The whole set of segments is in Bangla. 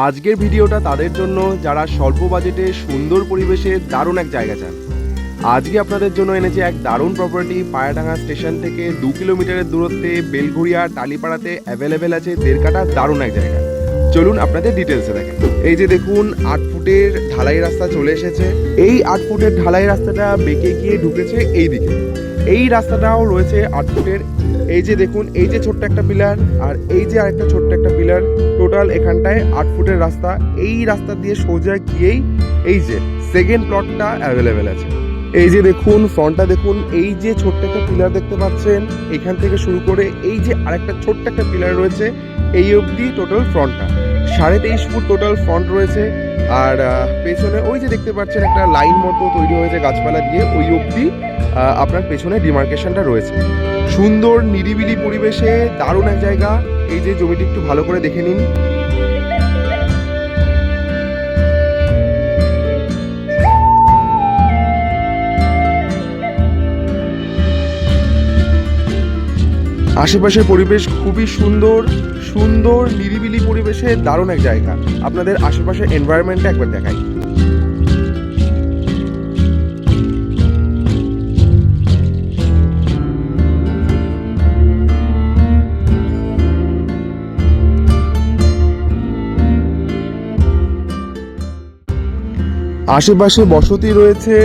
আজকের ভিডিওটা তাদের জন্য যারা স্বল্প বাজেটে সুন্দর পরিবেশে দারুণ এক জায়গা চান। আজকে আপনাদের জন্য এনেছে এক দারুণ প্রপার্টি। পায়াডাঙ্গা স্টেশন থেকে 2 কিলোমিটারের দূরত্বে বেলঘড়িয়া টালিপাড়াতে অ্যাভেলেবেল আছে 1.5 কাঠা দারুণ এক জায়গা। চলুন আপনাদের ডিটেলসে দেখেন। এই যে দেখুন 8 ফুটের ঢালাই রাস্তা চলে এসেছে। এই 8 ফুটের ঢালাই রাস্তাটা বেঁকে গিয়ে ঢুকেছে এই দিকে। এই রাস্তাটাও রয়েছে 8 ফুটের। এই যে দেখুন, এই যে ছোট্ট একটা পিলার আর এই যে আরেকটা ছোট্ট একটা পিলার, টোটাল এখানটায় 8 ফুটের রাস্তা। এই রাস্তা দিয়ে সোজা গিয়েই এই যে সেকেন্ড প্লটটা অ্যাভেলেবেল আছে। এই যে দেখুন ফ্রন্টটা দেখুন, এই যে ছোট্ট একটা পিলার দেখতে পাচ্ছেন, এখান থেকে শুরু করে এই যে আরেকটা ছোট্ট একটা পিলার রয়েছে এই অবধি টোটাল ফ্রন্টটা 23.5 ফুট টোটাল ফ্রন্ট রয়েছে। আর পেছনে ওই যে দেখতে পাচ্ছেন একটা লাইন মতো তৈরি হয়েছে গাছপালা দিয়ে, ওই অবধি আপনার পেছনে ডিমার্কেশনটা রয়েছে। সুন্দর নিরিবিলি পরিবেশে দারুণ এক জায়গা। এই যে জমিটি একটু ভালো করে দেখে নিন। আশেপাশের পরিবেশ খুবই সুন্দর, সুন্দর নিরিবিলি পরিবেশে দারুণ এক জায়গা। আপনাদের আশেপাশের এনভায়রনমেন্টটা একবার দেখাই। আশেপাশে বসতি রয়েছে।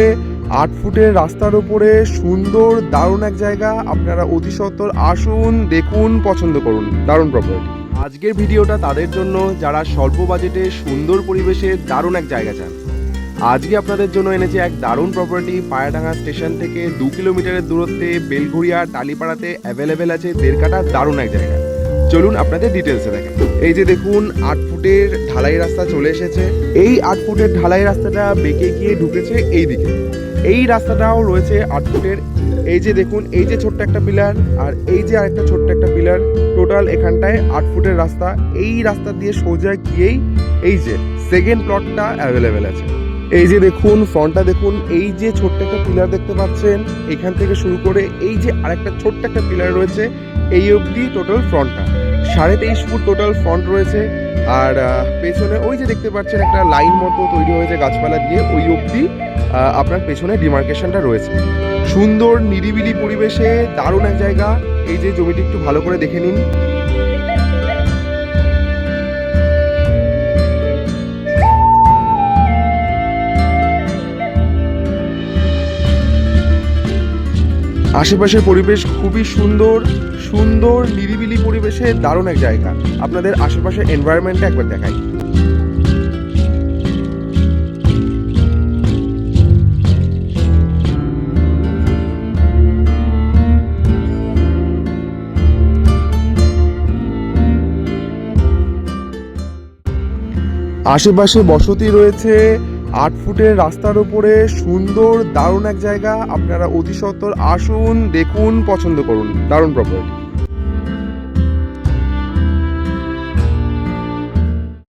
8 ফুটের রাস্তার উপরে সুন্দর দারুণ এক জায়গা। আপনারা অতি সত্বর আসুন, দেখুন, পছন্দ করুন। দারুণ প্রপার্টি। আজকের ভিডিওটা তাদের জন্য যারা স্বল্প বাজেটে সুন্দর পরিবেশে দারুণ এক জায়গা চান। আজকে আপনাদের জন্য এনেছে এক দারুণ প্রপার্টি। পায়াডাঙ্গা স্টেশন থেকে 2 কিলোমিটারের দূরত্বে বেলঘড়িয়া টালিপাড়াতে অ্যাভেলেবেল আছে 1.5 কাঠা দারুণ এক জায়গা। চলুন আপনাদের ডিটেলসে দেখেন। এই যে দেখুন 8 ফুটের ঢালাই রাস্তা চলে এসেছে। এই 8 ফুটের ঢালাই রাস্তাটা বেঁকে গিয়ে ঢুকেছে এই দিকে। এই রাস্তাটাও রয়েছে 8 ফুটের। এই যে দেখুন, এই যে ছোট্ট একটা পিলার আর এই যে আরেকটা ছোট্ট একটা পিলার, টোটাল এখানটায় 8 ফুটের রাস্তা। এই রাস্তা দিয়ে সোজা গিয়েই এই যে সেকেন্ড প্লটটা অ্যাভেলেবেল আছে। এই যে দেখুন ফ্রন্টটা দেখুন, এই যে ছোট্ট একটা পিলার দেখতে পাচ্ছেন, এখান থেকে শুরু করে এই যে আরেকটা ছোট্ট একটা পিলার রয়েছে এই অবধি টোটাল ফ্রন্টটা 23.5 ফুট টোটাল ফ্রন্ট রয়েছে। আর পেছনে ওই যে দেখতে পাচ্ছেন একটা লাইন মতো তৈরি হয়েছে গাছপালা দিয়ে, ওই অবধি আপনার পেছনে ডিমার্কেশনটা রয়েছে। সুন্দর নিরিবিলি পরিবেশে দারুণ এক জায়গা। এই যে জমিটি একটু ভালো করে দেখে নিন। আশেপাশের পরিবেশ খুবই সুন্দর, সুন্দর নিরিবিলি পরিবেশে দারুণ এক জায়গা। আপনাদের আশেপাশের এনভায়রনমেন্টটা একবার দেখাই। আশেপাশে বসতি রয়েছে। 8 ফুটের রাস্তার উপরে সুন্দর দারুণ এক জায়গা। আপনারা অতি সত্বর আসুন, দেখুন, পছন্দ করুন। দারুণ প্রপার্টি।